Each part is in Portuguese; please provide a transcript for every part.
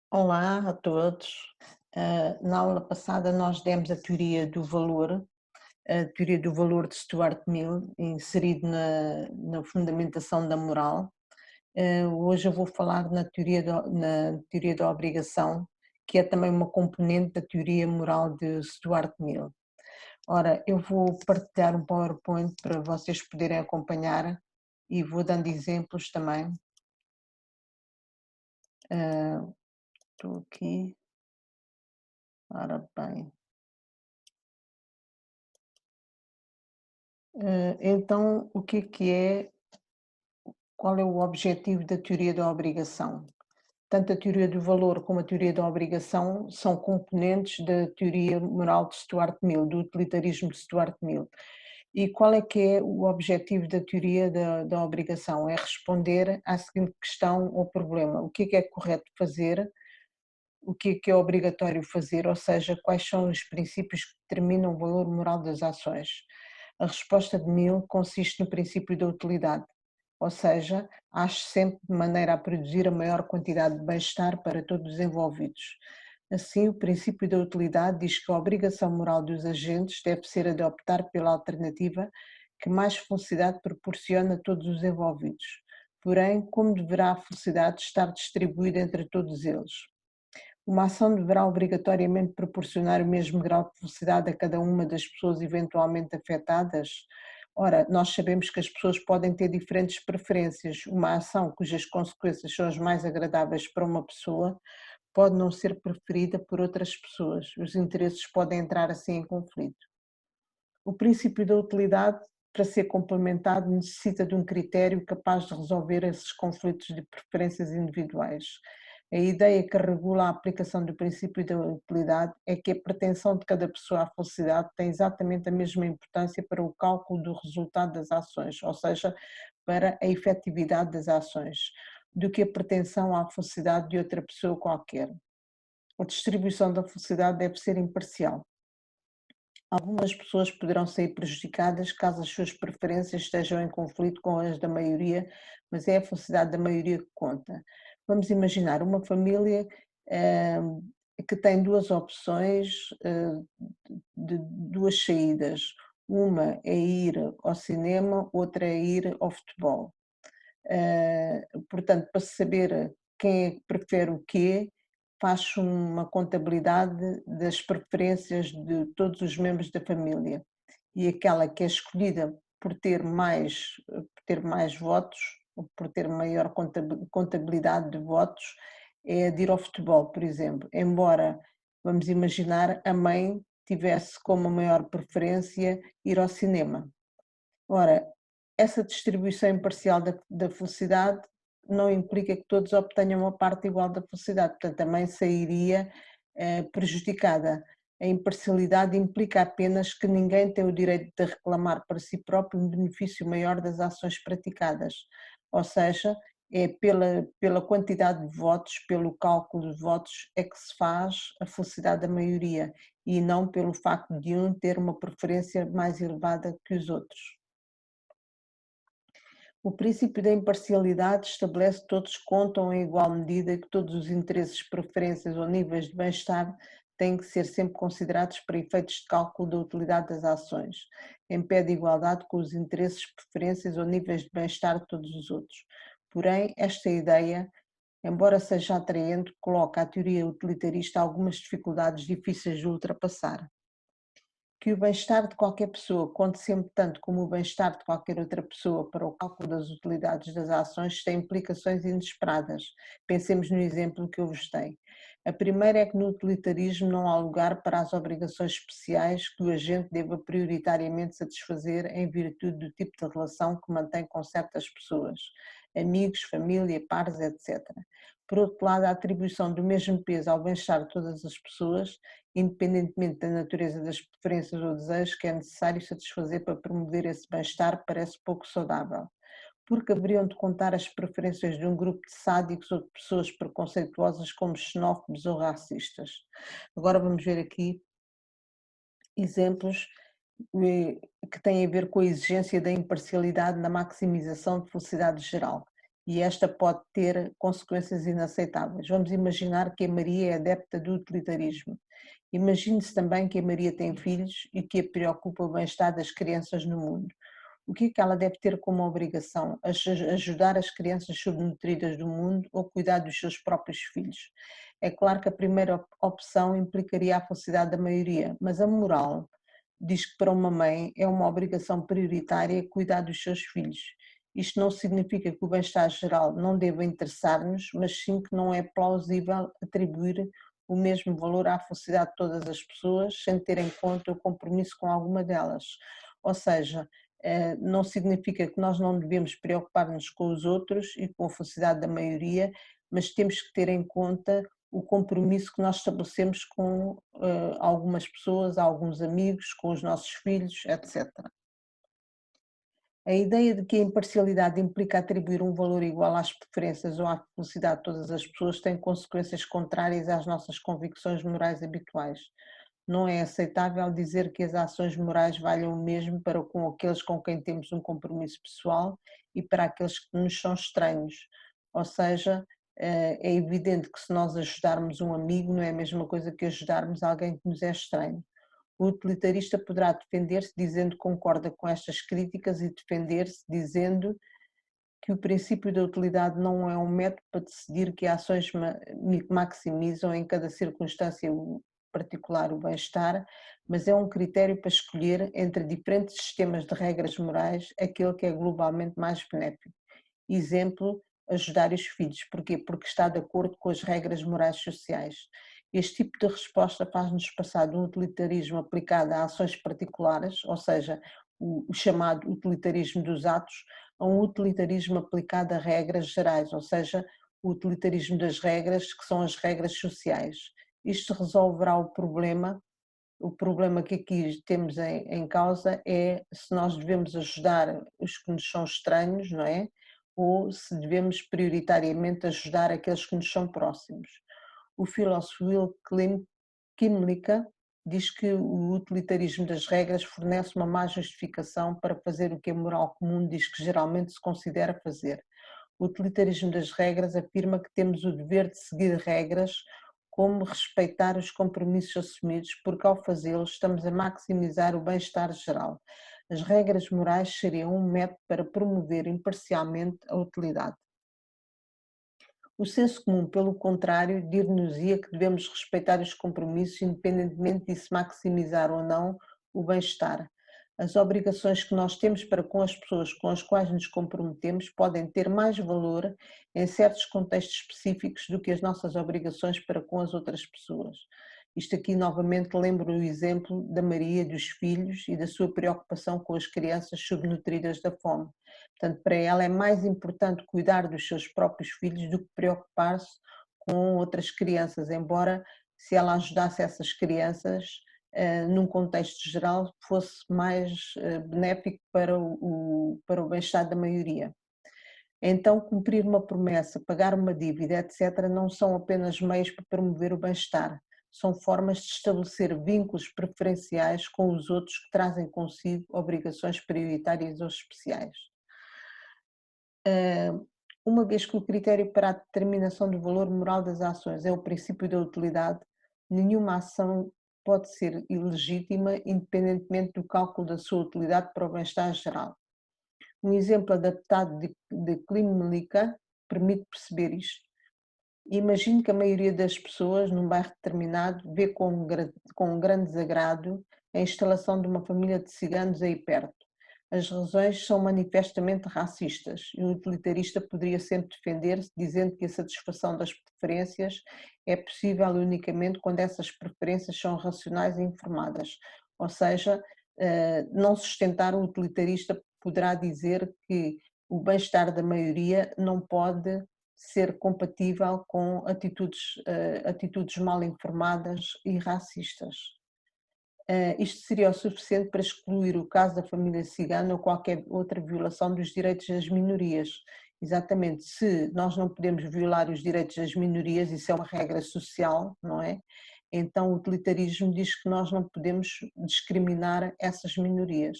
Olá a todos. Na aula passada nós demos a teoria do valor de Stuart Mill, inserido na fundamentação da moral. Hoje eu vou falar na teoria da obrigação, que é também uma componente da teoria moral de Stuart Mill. Ora, eu vou partilhar um PowerPoint para vocês poderem acompanhar e vou dando exemplos também. Estou aqui, ora bem. Então, qual é o objetivo da teoria da obrigação? Tanto a teoria do valor como a teoria da obrigação são componentes da teoria moral de Stuart Mill, do utilitarismo de Stuart Mill. E qual é que é o objetivo da teoria da obrigação? É responder à seguinte questão ou problema: o que é correto fazer, o que é obrigatório fazer, ou seja, quais são os princípios que determinam o valor moral das ações. A resposta de Mill consiste no princípio da utilidade, ou seja, age sempre de maneira a produzir a maior quantidade de bem-estar para todos os envolvidos. Assim, o princípio da utilidade diz que a obrigação moral dos agentes deve ser a de optar pela alternativa que mais felicidade proporciona a todos os envolvidos. Porém, como deverá a felicidade estar distribuída entre todos eles? Uma ação deverá obrigatoriamente proporcionar o mesmo grau de felicidade a cada uma das pessoas eventualmente afetadas? Ora, nós sabemos que as pessoas podem ter diferentes preferências. Uma ação cujas consequências são as mais agradáveis para uma pessoa pode não ser preferida por outras pessoas. Os interesses podem entrar assim em conflito. O princípio da utilidade, para ser complementado, necessita de um critério capaz de resolver esses conflitos de preferências individuais. A ideia que regula a aplicação do princípio da utilidade é que a pretensão de cada pessoa à felicidade tem exatamente a mesma importância para o cálculo do resultado das ações, ou seja, para a efetividade das ações, do que a pretensão à felicidade de outra pessoa qualquer. A distribuição da felicidade deve ser imparcial. Algumas pessoas poderão sair prejudicadas caso as suas preferências estejam em conflito com as da maioria, mas é a felicidade da maioria que conta. Vamos imaginar uma família eh, que tem duas opções de duas saídas. Uma é ir ao cinema, outra é ir ao futebol. Portanto, para saber quem é que prefere o quê, faz uma contabilidade das preferências de todos os membros da família e aquela que é escolhida por ter mais votos, ou por ter maior contabilidade de votos, é a de ir ao futebol, por exemplo. Embora, vamos imaginar, a mãe tivesse como maior preferência ir ao cinema. Ora, essa distribuição imparcial da felicidade não implica que todos obtenham uma parte igual da felicidade, portanto, a mãe sairia prejudicada. A imparcialidade implica apenas que ninguém tem o direito de reclamar para si próprio um benefício maior das ações praticadas, ou seja, é pela quantidade de votos, pelo cálculo de votos, é que se faz a felicidade da maioria e não pelo facto de um ter uma preferência mais elevada que os outros. O princípio da imparcialidade estabelece que todos contam em igual medida e que todos os interesses, preferências ou níveis de bem-estar têm que ser sempre considerados para efeitos de cálculo da utilidade das ações, em pé de igualdade com os interesses, preferências ou níveis de bem-estar de todos os outros. Porém, esta ideia, embora seja atraente, coloca a teoria utilitarista algumas dificuldades difíceis de ultrapassar. Que o bem-estar de qualquer pessoa conte sempre tanto como o bem-estar de qualquer outra pessoa para o cálculo das utilidades das ações tem implicações inesperadas. Pensemos no exemplo que eu vos dei. A primeira é que no utilitarismo não há lugar para as obrigações especiais que o agente deva prioritariamente satisfazer em virtude do tipo de relação que mantém com certas pessoas, amigos, família, pares, etc. Por outro lado, a atribuição do mesmo peso ao bem-estar de todas as pessoas, independentemente da natureza das preferências ou desejos que é necessário satisfazer para promover esse bem-estar, parece pouco saudável. Porque haveriam de contar as preferências de um grupo de sádicos ou de pessoas preconceituosas como xenófobos ou racistas. Agora vamos ver aqui exemplos que têm a ver com a exigência da imparcialidade na maximização de felicidade geral. e esta pode ter consequências inaceitáveis. Vamos imaginar que a Maria é adepta do utilitarismo. Imagine-se também que a Maria tem filhos e que a preocupa o bem-estar das crianças no mundo. O que é que ela deve ter como obrigação? Ajudar as crianças subnutridas do mundo ou cuidar dos seus próprios filhos? É claro que a primeira opção implicaria a felicidade da maioria, mas a moral diz que para uma mãe é uma obrigação prioritária cuidar dos seus filhos. Isto não significa que o bem-estar geral não deva interessar-nos, mas sim que não é plausível atribuir o mesmo valor à felicidade de todas as pessoas sem ter em conta o compromisso com alguma delas. Ou seja, não significa que nós não devemos preocupar-nos com os outros e com a felicidade da maioria, mas temos que ter em conta o compromisso que nós estabelecemos com algumas pessoas, alguns amigos, com os nossos filhos, etc. A ideia de que a imparcialidade implica atribuir um valor igual às preferências ou à felicidade de todas as pessoas tem consequências contrárias às nossas convicções morais habituais. Não é aceitável dizer que as ações morais valham o mesmo para com aqueles com quem temos um compromisso pessoal e para aqueles que nos são estranhos. Ou seja, é evidente que se nós ajudarmos um amigo não é a mesma coisa que ajudarmos alguém que nos é estranho. O utilitarista poderá defender-se dizendo que concorda com estas críticas e defender-se dizendo que o princípio da utilidade não é um método para decidir que ações maximizam em cada circunstância particular o bem-estar, mas é um critério para escolher entre diferentes sistemas de regras morais aquele que é globalmente mais benéfico. Exemplo, ajudar os filhos. Porquê? Porque está de acordo com as regras morais sociais. Este tipo de resposta faz-nos passar de um utilitarismo aplicado a ações particulares, ou seja, o chamado utilitarismo dos atos, a um utilitarismo aplicado a regras gerais, ou seja, o utilitarismo das regras, que são as regras sociais. Isto resolverá o problema que aqui temos em causa é se nós devemos ajudar os que nos são estranhos, não é? Ou se devemos prioritariamente ajudar aqueles que nos são próximos. O filósofo Will Kymlicka diz que o utilitarismo das regras fornece uma má justificação para fazer o que a moral comum diz que geralmente se considera fazer. O utilitarismo das regras afirma que temos o dever de seguir regras como respeitar os compromissos assumidos, porque ao fazê-los estamos a maximizar o bem-estar geral. As regras morais seriam um método para promover imparcialmente a utilidade. O senso comum, pelo contrário, dir-nos-ia que devemos respeitar os compromissos independentemente de se maximizar ou não o bem-estar. As obrigações que nós temos para com as pessoas com as quais nos comprometemos podem ter mais valor em certos contextos específicos do que as nossas obrigações para com as outras pessoas. Isto aqui novamente lembro o exemplo da Maria, dos filhos e da sua preocupação com as crianças subnutridas da fome. Portanto, para ela é mais importante cuidar dos seus próprios filhos do que preocupar-se com outras crianças, embora se ela ajudasse essas crianças, num contexto geral, fosse mais benéfico para o bem-estar da maioria. Então, cumprir uma promessa, pagar uma dívida, etc., não são apenas meios para promover o bem-estar, são formas de estabelecer vínculos preferenciais com os outros que trazem consigo obrigações prioritárias ou especiais. Uma vez que o critério para a determinação do valor moral das ações é o princípio da utilidade, nenhuma ação pode ser ilegítima independentemente do cálculo da sua utilidade para o bem-estar geral. Um exemplo adaptado de Klimlicka permite perceber isto. Imagino que a maioria das pessoas num bairro determinado vê com um grande desagrado a instalação de uma família de ciganos aí perto. As razões são manifestamente racistas e o utilitarista poderia sempre defender-se dizendo que a satisfação das preferências é possível unicamente quando essas preferências são racionais e informadas. Ou seja, não sustentar o utilitarista poderá dizer que o bem-estar da maioria não pode ser compatível com atitudes mal informadas e racistas. Isto seria o suficiente para excluir o caso da família cigana ou qualquer outra violação dos direitos das minorias. Exatamente, se nós não podemos violar os direitos das minorias, isso é uma regra social, não é? Então o utilitarismo diz que nós não podemos discriminar essas minorias.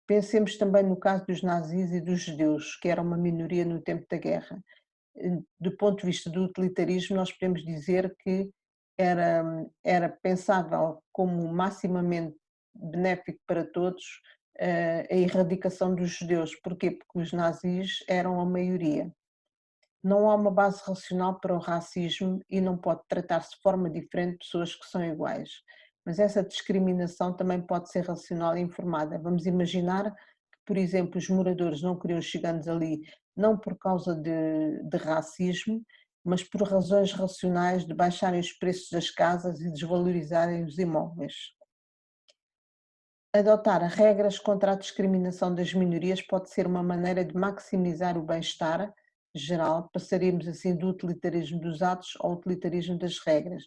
Pensemos também no caso dos nazis e dos judeus, que era uma minoria no tempo da guerra. Do ponto de vista do utilitarismo, nós podemos dizer que era pensável como maximamente benéfico para todos a erradicação dos judeus. Porquê? Porque os nazis eram a maioria. Não há uma base racional para o racismo e não pode tratar-se de forma diferente pessoas que são iguais. Mas essa discriminação também pode ser racional e informada. Vamos imaginar que, por exemplo, os moradores não queriam os ciganos ali, não por causa de racismo, mas por razões racionais de baixarem os preços das casas e desvalorizarem os imóveis. Adotar regras contra a discriminação das minorias pode ser uma maneira de maximizar o bem-estar geral, passaríamos assim do utilitarismo dos atos ao utilitarismo das regras.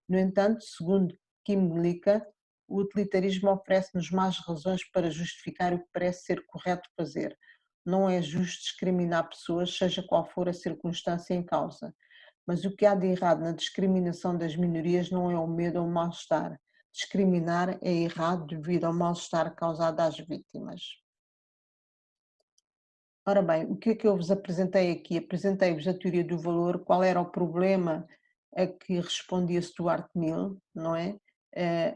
No entanto, segundo Kim Licka, o utilitarismo oferece-nos mais razões para justificar o que parece ser correto fazer. Não é justo discriminar pessoas, seja qual for a circunstância em causa. Mas o que há de errado na discriminação das minorias não é o medo ou o mal-estar. Discriminar é errado devido ao mal-estar causado às vítimas. Ora bem, o que é que eu vos apresentei aqui? Apresentei-vos a teoria do valor, qual era o problema a que respondia Stuart Mill, não é?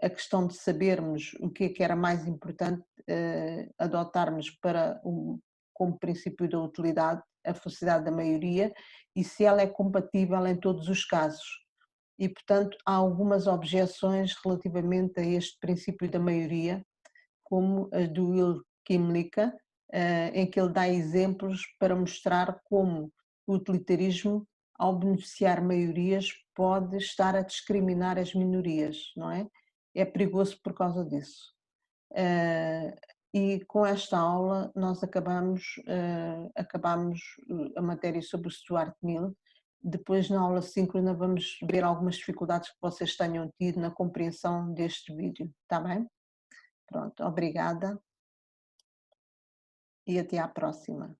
A questão de sabermos o que é que era mais importante adotarmos como princípio da utilidade, a felicidade da maioria, e se ela é compatível em todos os casos. E, portanto, há algumas objeções relativamente a este princípio da maioria, como a do Will Kimlicka, em que ele dá exemplos para mostrar como o utilitarismo, ao beneficiar maiorias, pode estar a discriminar as minorias, não é? É perigoso por causa disso. E com esta aula nós acabamos a matéria sobre o Stuart Mill. Depois, na aula síncrona, vamos ver algumas dificuldades que vocês tenham tido na compreensão deste vídeo, está bem? Pronto, obrigada e até à próxima.